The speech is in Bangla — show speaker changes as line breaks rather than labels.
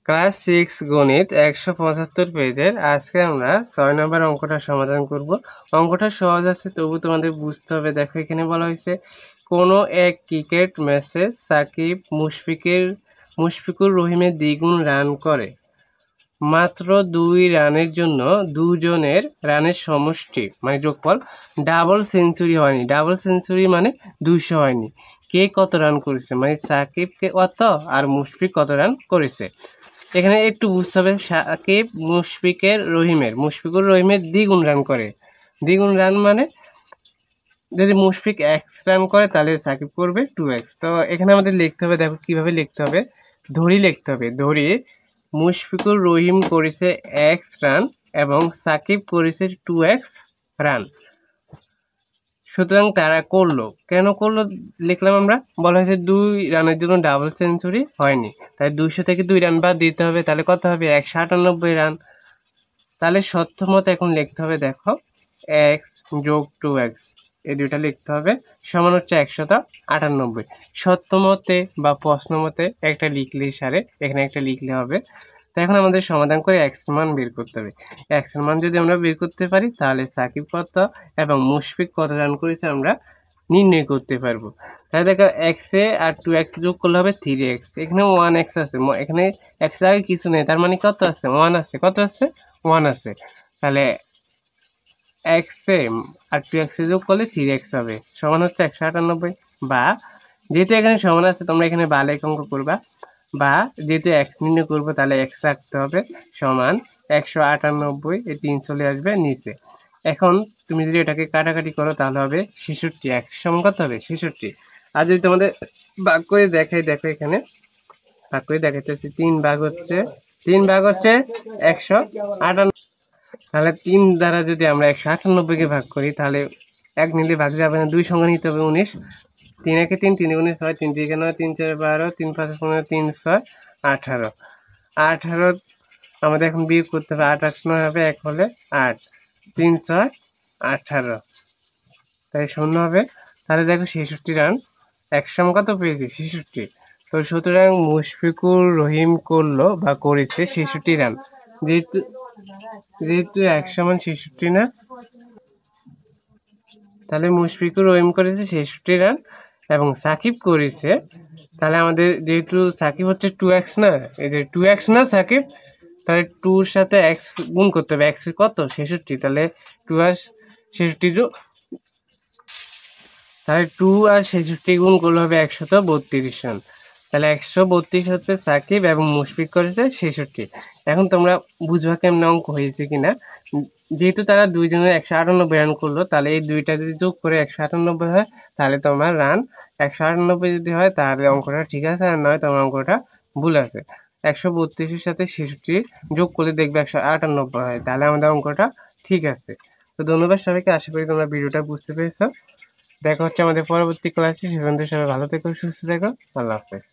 ক্লাস 6 গণিত 175 পেজের আজকে আমরা 6 নম্বর অঙ্কটা সমাধান করব। অঙ্কটা সহজ আছে, তবু তোমাদের বুঝতে হবে। দেখো, এখানে বলা হয়েছে কোনো এক ক্রিকেট ম্যাচে সাকিব মুশফিকুর রহিমের দ্বিগুণ রান করে। মাত্র 2 রানের জন্য দুজনের রানের সমষ্টি মানে যোগফল ডাবল সেঞ্চুরি হয়নি। ডাবল সেঞ্চুরি মানে 200 হয়নি। কে কত রান করেছে, মানে সাকিবকে কত আর মুশফিক কত রান করেছে। এখানে একটু বুঝতে হবে, সাকিব মুশফিকুর রহিমের দ্বিগুণ রান করে। দ্বিগুণ রান মানে যদি মুশফিক এক্স রান করে তাহলে সাকিব করবে 2x। তো এখানে আমাদের লিখতে হবে, দেখো কিভাবে লিখতে হবে, ধরি লিখতে হবে। ধরি মুশফিকুর রহিম করেছে x রান এবং সাকিব করেছে 2x রান। সুতরাং তারা করলো, কেন করলো লিখলাম আমরা। বলা হয়েছে 2 রানের জন্য ডাবল সেঞ্চুরি হয়নি, তাই 200 থেকে 2 রান বাদ দিতে হবে। তাহলে কত হবে? 198 রান। তাহলে সত্য মতে এখন লিখতে হবে, দেখো x যোগ 2x এই দুইটা লিখতে হবে, সমান হচ্ছে 198। সত্য মতে বা প্রশ্ন মতে একটা লিখলে সারে, এখানে একটা লিখলে হবে। তো এখন আমাদের সমাধান করে x এর মান বের করতে হবে। x এর মান যদি আমরা বের করতে পারি তাহলে সাকিব কত এবং মুশফিক কত রান করেছে আমরা নির্ণয় করতে পারবো। তাহলে দেখো x এ আর 2x যোগ করলে হবে 3x। এখানে 1x আছে, এখানে x আগে কিছু নেই, তার মানে কত আছে? 1 আছে। কত আছে? 1 আছে। তাহলে x এ আর 2x যোগ করলে 3x হবে, সমান হচ্ছে 198। বা যেহেতু এখানে সমান আছে, তোমরা এখানে বালেক অঙ্ক করবা, বা যেহেতু x নির্ণয় করবো তাহলে x রাখতে হবে, সমান 198। এই 3 চলে আসবে নিচে। এখন তুমি যদি এটাকে কাটাকাটি করো তাহলে হবে 66। x সমান কত হবে? 66। আর যদি তোমাদের ভাগ করে দেখাই, দেখো এখানে ভাগ করে দেখাইতেছি, 3 ভাগ হচ্ছে 158। তাহলে 3 দ্বারা যদি আমরা 198কে ভাগ করি তাহলে 1 নিলে ভাগ যাবে না, 2 সংখ্যা নিতে হবে 19। 3 একে 3, 3 গুণে 6, 3 3 9, 3 4 12, 3 5 15, 3 6 18। 18 আমাদের এখন বিয়োগ করতে হবে, 8 8 9 হবে, 1 হলে 8, 3 6 18, তাই 0 হবে। তাহলে দেখো 66 রান। এক সমান কত পেয়েছি? 66। তো সুতরাং মুশফিকুর রহিম করলো বা করেছে 66 রান। যেহেতু 1 সমান 66 না, তাহলে মুশফিকুর রহিম করেছে 66 রান এবং সাকিব করেছে, তাহলে আমাদের যেহেতু সাকিব হচ্ছে 2x না, এই যে 2x না সাকিব, তাহলে 2 এর সাথে x গুণ করতে হবে। x এর কত? 66। তাহলে 2 আর 66 তাহলে 2 আর 66 গুণ করলে হবে 132 রান। তাহলে 132 হচ্ছে সাকিব এবং মুশফিক করেছে 66। এখন তোমরা বুঝবা কেমন অঙ্ক হয়েছে কিনা। যেহেতু তারা দুইজনের 198 রান করলো, তাহলে এই দুইটা যদি যোগ করে 198 হয় তাহলে তোমার রান 198 যদি হয় তাহলে অঙ্কটা ঠিক আছে, আর নয় তোমার অঙ্কটা ভুল আছে। 132-এর সাথে 66 যোগ করলে দেখবে 198 হয়, তাহলে আমাদের অঙ্কটা ঠিক আছে। তো ধন্যবাদ সবাইকে, আশা করি তোমরা ভিডিওটা বুঝতে পেরেছো। দেখা হচ্ছে আমাদের পরবর্তী ক্লাসে। সে পর্যন্ত সবাই ভালো থেকো, সুস্থ থেকো। আল্লাহ হাফেজ।